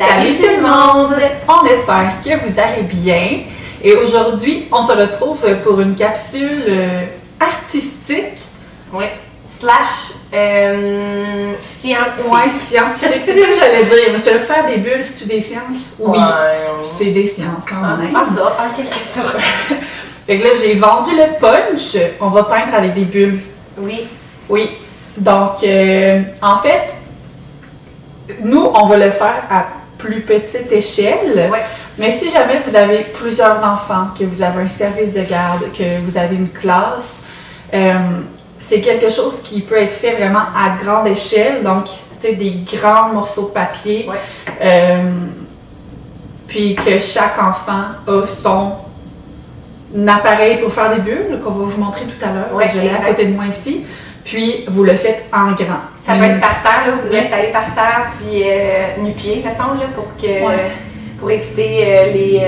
Salut tout le monde! On espère que vous allez bien. Et aujourd'hui, on se retrouve pour une capsule artistique. Oui. Slash scientifique. Ouais, scientifique. C'est ça que j'allais dire. Je te le fais des bulles, c'est-tu des sciences? Oui. C'est des sciences quand même. Ah ça, en quelque sorte. Fait que là, j'ai vendu le punch. On va peindre avec des bulles. Oui. Oui. Donc, en fait, nous, on va le faire à plus petite échelle. Ouais. Mais si jamais vous avez plusieurs enfants, que vous avez un service de garde, que vous avez une classe, c'est quelque chose qui peut être fait vraiment à grande échelle. Donc, tu sais, des grands morceaux de papier. Ouais. Puis que chaque enfant a son appareil pour faire des bulles, qu'on va vous montrer tout à l'heure. Ouais, je l'ai à côté de moi ici. Puis, vous le faites en grand. Ça peut être par terre, là, vous installez par terre, puis nu-pied, mettons, là, pour éviter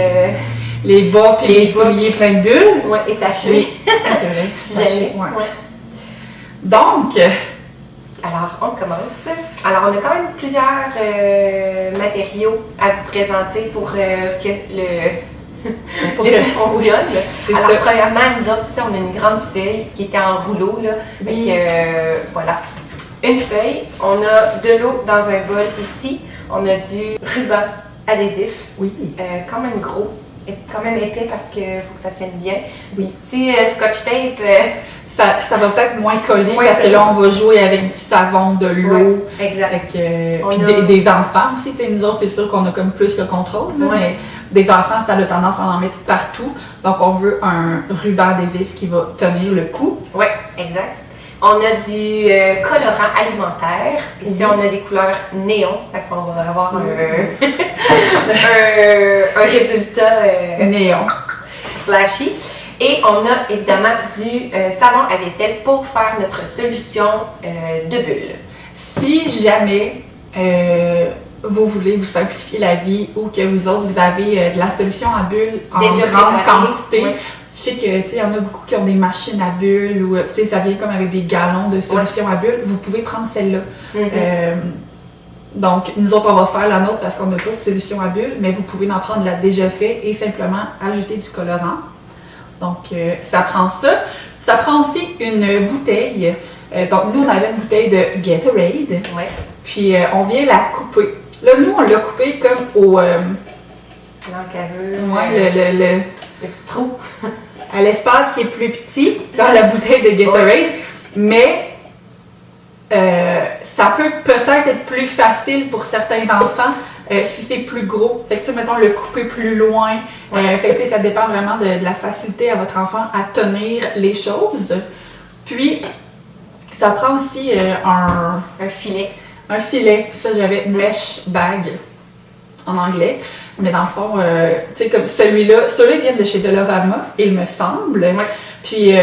les bas puis les souliers pleins de bulles. Oui, et tachés. Oui, c'est vrai. Si jamais. Ouais. Donc, alors, on commence. Alors, on a quand même plusieurs matériaux à vous présenter pour que le tout fonctionne. Alors, premièrement, nous autres, ici, on a une grande feuille qui était en rouleau, là. Oui. Voilà. Une feuille. On a de l'eau dans un bol ici. On a du ruban adhésif. Oui. Quand même gros. Et quand même épais parce qu'il faut que ça tienne bien. Oui. Petit scotch tape. Ça va peut-être moins coller Oui, parce que là, on va jouer avec du savon, de l'eau. Oui, exact. Puis des enfants aussi. Tu sais, nous autres, c'est sûr qu'on a comme plus le contrôle. Là, Oui. mais des enfants, ça a tendance à en mettre partout. Donc, on veut un ruban adhésif qui va tenir le coup. Oui, exact. On a du colorant alimentaire. Ici, on a des couleurs néon. Fait qu'on va avoir un résultat Néon. flashy. Et on a évidemment du savon à vaisselle pour faire notre solution de bulles. Si jamais vous voulez vous simplifier la vie ou que vous autres, vous avez de la solution à bulles en Déjà grande préparée, quantité, oui. je sais que, tu sais, il y en a beaucoup qui ont des machines à bulles ou, tu sais, ça vient comme avec des gallons de solution à bulles. Vous pouvez prendre celle-là. Mm-hmm. Donc, nous autres, on va faire la nôtre parce qu'on n'a pas de solution à bulles, mais vous pouvez en prendre la déjà fait et simplement ajouter du colorant. Donc, ça prend ça. Ça prend aussi une bouteille. Donc, nous, on avait une bouteille de Gatorade. Ouais. Puis, on vient la couper. Là, nous, on l'a coupée comme au... L'encaveux. ouais, le petit trou. à l'espace qui est plus petit dans la bouteille de Gatorade. Ouais. Mais ça peut peut-être être plus facile pour certains enfants si c'est plus gros. Fait que, tu sais, mettons, le couper plus loin. Fait que, tu sais, ça dépend vraiment de la facilité à votre enfant à tenir les choses. Puis, ça prend aussi un filet. Un filet. Ça, j'avais mesh bag en anglais. Mais dans le fond, tu sais, comme ceux-là viennent de chez Dolorama, il me semble. Ouais. Puis,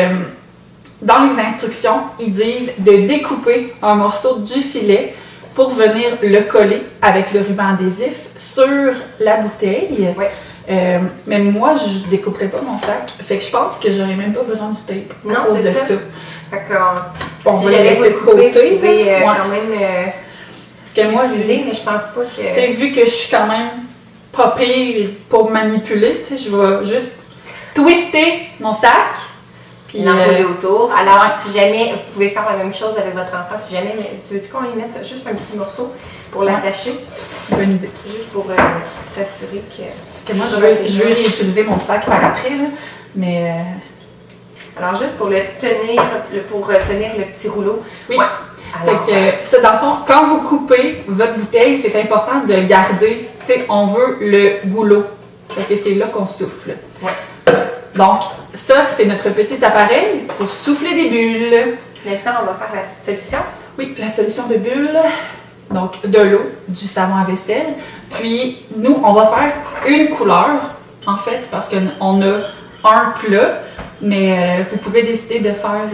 dans les instructions, ils disent de découper un morceau du filet pour venir le coller avec le ruban adhésif sur la bouteille. Ouais. Mais moi, je découperai pas mon sac. Fait que je pense que j'aurais même pas besoin du tape. Non, c'est ça. Fait on si va le laisser de côté. Vous pouvez quand même parce que moi, utiliser, mais je pense pas que... Tu sais, vu que je suis quand même pas pire pour manipuler, tu sais, je vais juste twister mon sac. Puis l'enrouler autour. Alors, si jamais, vous pouvez faire la même chose avec votre enfant, si jamais, mais tu veux qu'on y mette juste un petit morceau pour l'attacher? Bonne idée. Juste pour s'assurer que... Parce que moi, je veux réutiliser mon sac par après, là, mais... Alors, juste pour tenir le petit rouleau. Oui. Ouais. Alors, fait que, ça, dans le fond, quand vous coupez votre bouteille, c'est important de garder, tu sais, on veut le goulot, parce que c'est là qu'on souffle. Ouais. Donc, ça, c'est notre petit appareil pour souffler des bulles. Maintenant, on va faire la petite solution. Oui, la solution de bulles. Donc, de l'eau, du savon à vaisselle. Puis, nous, on va faire une couleur, en fait, parce qu'on a un plat. Mais vous pouvez décider de faire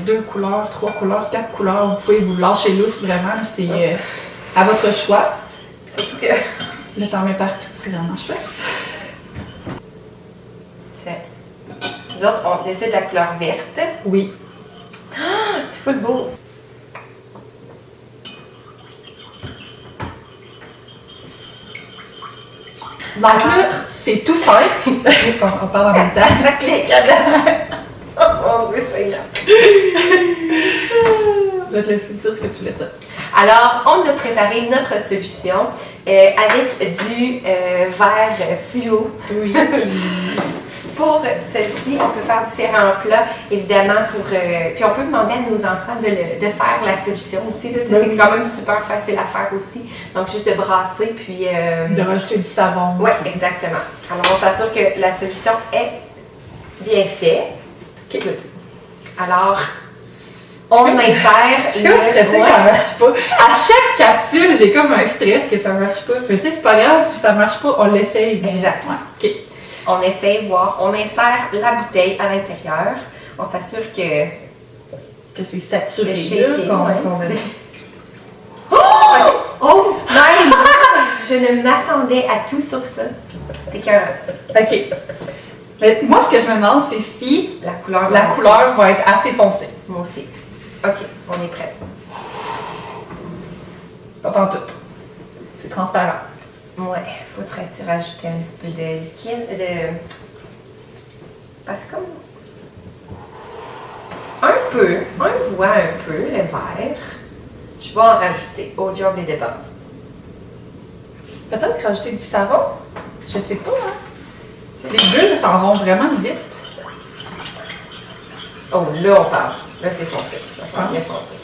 2 couleurs, 3 couleurs, 4 couleurs. Vous pouvez vous lâcher lousse vraiment. C'est à votre choix. Surtout que... Là, t'en mets partout. C'est vraiment chouette. Nous autres, on décide de la couleur verte. Oui. Ah, c'est full beau. Donc là, c'est tout simple. On parle en même temps. La clé cadenas. Oh mon Dieu, Seigneur. Je vais te laisser dire ce que tu voulais dire. Alors, on a préparé notre solution avec du verre fluo. Oui. Pour celle-ci, on peut faire différents plats, évidemment, puis on peut demander à nos enfants de faire la solution aussi. Là. Oui. C'est quand même super facile à faire aussi. Donc, juste de brasser, puis... De rajouter du savon. Oui, exactement. Alors, on s'assure que la solution est bien faite. OK. Alors, on insère Je suis comme stressée que ça marche pas. À chaque capsule, j'ai comme un stress que ça marche pas. Mais tu sais, c'est pas grave, si ça marche pas, on l'essaye. Exact. Ouais. OK. On essaye, voir. On insère la bouteille à l'intérieur. On s'assure que... Que c'est saturé. Le shaking, là, ouais. Oh my God! Je ne m'attendais à tout sauf ça. C'était qu'un... OK. Mais moi, ce que je me demande, c'est si La couleur va être assez foncée. Moi aussi. OK, on est prêt. Pas pantoute. C'est transparent. Ouais, faudrait-tu rajouter un petit peu de liquide, Parce que comme... on voit un peu le verre. Je vais en rajouter au job les dépenses. Peut-être rajouter du savon. Je sais pas, hein. Les bulles s'en vont vraiment vite. Oh, là, on parle. Là, c'est foncé. Ça sent bien foncé.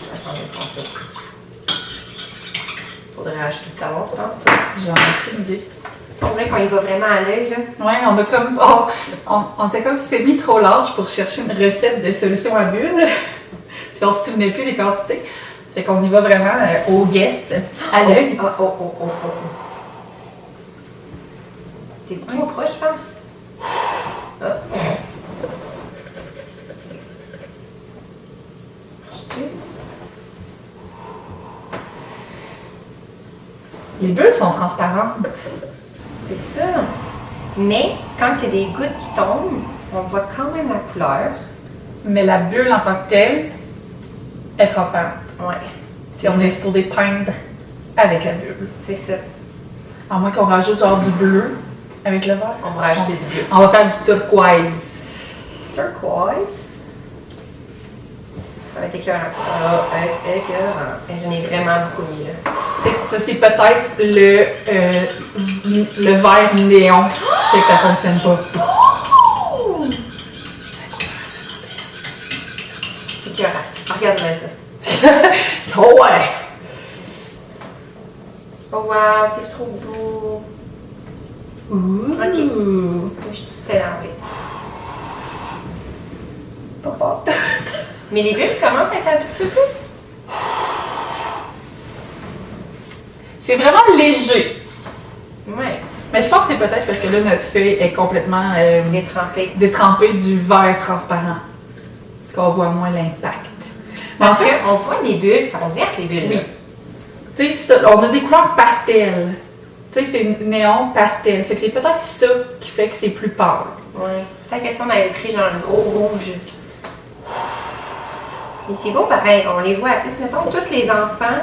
Faudrait rajouter du savon, tu penses, toi? J'en ai aucune idée. On dirait qu'on y va vraiment à l'œil, là. Ouais, on a comme. On était comme semi trop large pour chercher une recette de solution à bulles. Puis on se souvenait plus des quantités. Fait qu'on y va vraiment au guess, à l'œil. Oh. T'es-tu trop proche, je pense? Les bulles sont transparentes. C'est ça. Mais quand il y a des gouttes qui tombent, on voit quand même la couleur. Mais la bulle en tant que telle est transparente. Ouais. Puis on est supposé peindre avec la bulle. C'est ça. À moins qu'on rajoute genre du bleu avec le vert. On va rajouter du bleu. On va faire du turquoise. Turquoise. Ça va être écœurant. Ça va être écœurant. Et j'en ai vraiment beaucoup mis, là. Ça, c'est peut-être le vert néon qui fait que ça fonctionne pas. Oh! C'est écœurant. Regarde-moi ça. Oh ouais! Oh wow, c'est trop beau. Ouh! Ok. Je suis tout énervée. Pas. Mais les bulles commencent à être un petit peu plus. C'est vraiment léger. Ouais. Mais je pense que c'est peut-être parce que là, notre feuille est complètement Détrempée. du vert transparent. Qu'on voit moins l'impact. Parce qu'on voit les bulles, ça sont vertes les bulles. Oui. Tu sais, on a des couleurs pastel. Tu sais, c'est néon pastel. Fait que c'est peut-être ça qui fait que c'est plus pâle. Ouais. Peut-être que si on avait pris genre un gros rouge. Mais c'est beau pareil, on les voit, tu sais, mettons, tous les enfants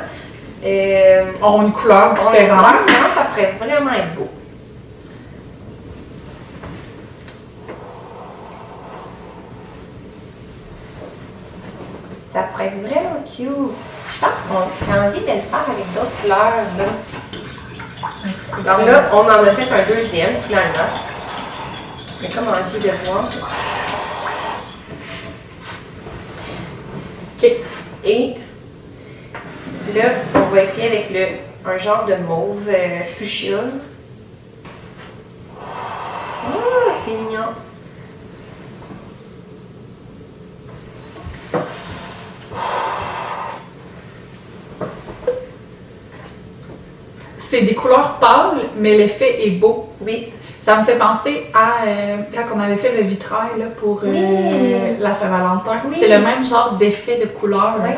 ont une couleur différente. Ça pourrait vraiment être beau. Ça pourrait être vraiment cute. Je pense que j'ai envie de le faire avec d'autres couleurs, là. Donc là, on en a fait un deuxième, finalement. J'ai comme envie de voir. OK. Et là, on va essayer avec un genre de mauve fuchsia. Ah, c'est mignon. C'est des couleurs pâles, mais l'effet est beau. Oui. Ça me fait penser à quand on avait fait le vitrail là, pour la Saint-Valentin. Oui. C'est le même genre d'effet de couleur. Ouais.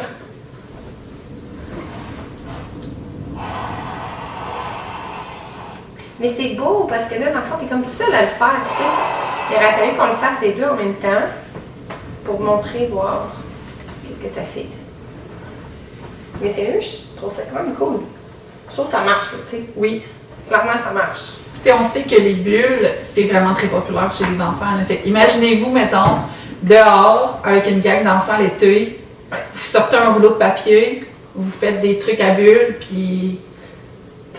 Mais c'est beau parce que là, dans le fond, t'es comme tout seul à le faire, tu sais. Il aurait fallu qu'on le fasse les deux en même temps pour montrer, voir qu'est-ce que ça fait. Mais sérieux, je trouve ça quand même cool. Je trouve que ça marche, tu sais. Oui. Clairement, ça marche. sais, on sait que les bulles, c'est vraiment très populaire chez les enfants. Là. Fait imaginez-vous, mettons, dehors, avec une gang d'enfants l'été, vous sortez un rouleau de papier, vous faites des trucs à bulles, puis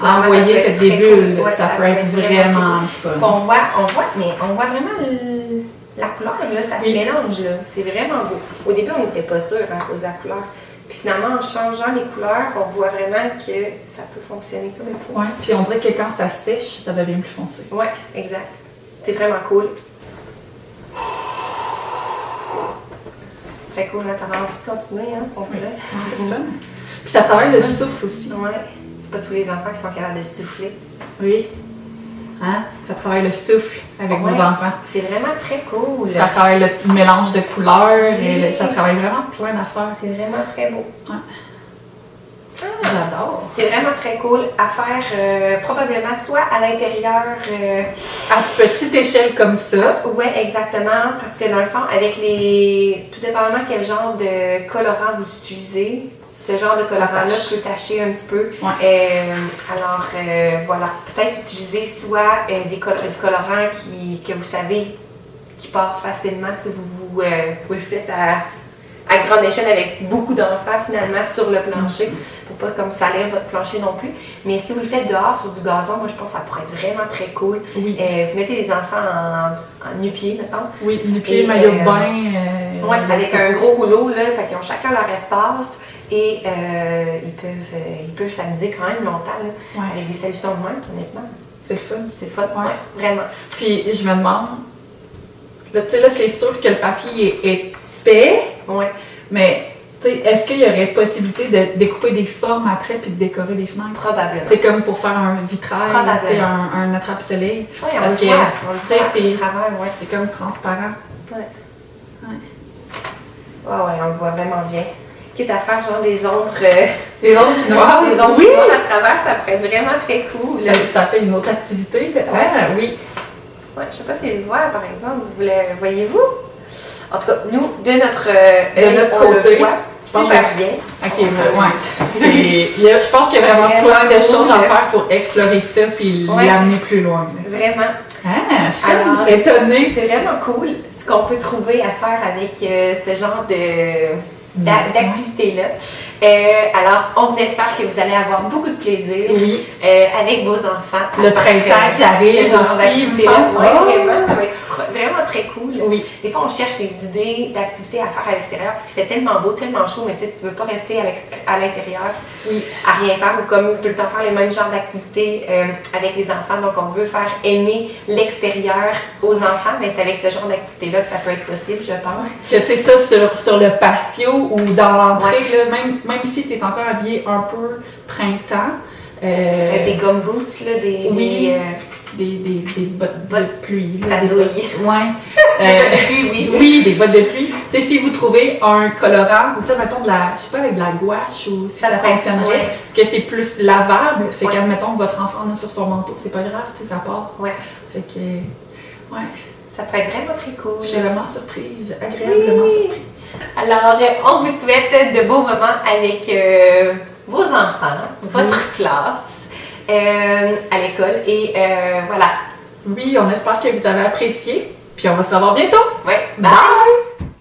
envoyez, faites des bulles. Ouais, ça peut être vraiment fun. On voit vraiment la couleur, là, ça se mélange, là. C'est vraiment beau. Au début, on n'était pas sûr à cause de la couleur. Puis finalement, en changeant les couleurs, on voit vraiment que ça peut fonctionner comme il faut. Oui, puis on dirait que quand ça sèche, ça devient plus foncé. Oui, exact. C'est vraiment cool. Très cool, hein? T'as envie de continuer, hein? On dirait. C'est fun. Puis ça travaille le souffle aussi. Oui. C'est pas tous les enfants qui sont capables de souffler. Oui. Hein? Ça travaille le souffle avec vos enfants. C'est vraiment très cool. Ça travaille le mélange de couleurs et ça travaille vraiment plein d'affaires. C'est vraiment très beau. Ouais. J'adore. C'est vraiment très cool à faire probablement soit à l'intérieur. À petite échelle comme ça. Oui, exactement. Parce que dans le fond, avec les. Tout dépendamment quel genre de colorant vous utilisez, ce genre de colorant-là peut tacher un petit peu. Ouais. Alors, voilà. Peut-être utiliser soit du colorant que vous savez qui part facilement si vous le faites à grande échelle avec beaucoup d'enfants finalement sur le plancher. Pour pas comme ça lève votre plancher non plus. Mais si vous le faites dehors sur du gazon, moi je pense que ça pourrait être vraiment très cool. Oui. Vous mettez les enfants en nu-pied, mettons. Oui, nu-pied, maillot de bain. Oui, avec un gros rouleau, là. Fait qu'ils ont chacun leur espace. Et ils peuvent s'amuser quand même longtemps là, avec des solutions de même, honnêtement. C'est le fun. C'est le fun, vraiment. Puis je me demande, là, tu sais, là, c'est sûr que le papier est épais, mais tu sais, est-ce qu'il y aurait possibilité de découper des formes après puis de décorer les fenêtres? Probablement. C'est comme pour faire un vitrail, tu sais, un attrape-soleil. Oui, parce que, c'est comme transparent. Oui. On le voit vraiment bien. Quitte à faire genre des ombres chinoises, des ombres chinoises à travers, ça pourrait être vraiment très cool. Ça fait une autre activité. Oui. Ouais, je sais pas si le voit par exemple, voyez-vous? En tout cas, nous, de notre côté, on le voit super bien. Ok, je pense qu'il y a vraiment plein de choses à faire pour explorer ça puis l'amener plus loin. Vraiment. Je suis étonnée. C'est vraiment cool ce qu'on peut trouver à faire avec ce genre d'activité-là. Alors, on espère que vous allez avoir beaucoup de plaisir avec vos enfants. Le printemps qui arrive aussi. Vraiment, ça va être vraiment très cool. Oui. Des fois, on cherche des idées d'activités à faire à l'extérieur parce qu'il fait tellement beau, tellement chaud, mais tu sais, tu veux pas rester à l'intérieur à rien faire ou comme tout le temps faire les mêmes genres d'activités avec les enfants. Donc, on veut faire aimer l'extérieur aux enfants, mais c'est avec ce genre d'activité-là que ça peut être possible, je pense. Que tu sais, ça sur le patio ou dans l'entrée, là, même si tu es encore habillé un peu printemps. Des gumboots, là, des bottes de pluie. Des douilles. Oui, des bottes de pluie. Tu sais, si vous trouvez un colorant, ou tu sais, mettons je sais pas, avec de la gouache, ou si ça fonctionnerait, parce que c'est plus lavable, fait qu'admettons que votre enfant en a sur son manteau, c'est pas grave, tu sais, ça part. Fait que, ça peut être vraiment très cool. Je suis vraiment surprise, agréablement surprise. Alors, on vous souhaite de beaux moments avec vos enfants, votre classe à l'école. Et voilà. Oui, on espère que vous avez apprécié. Puis on va se revoir bientôt. Oui. Bye!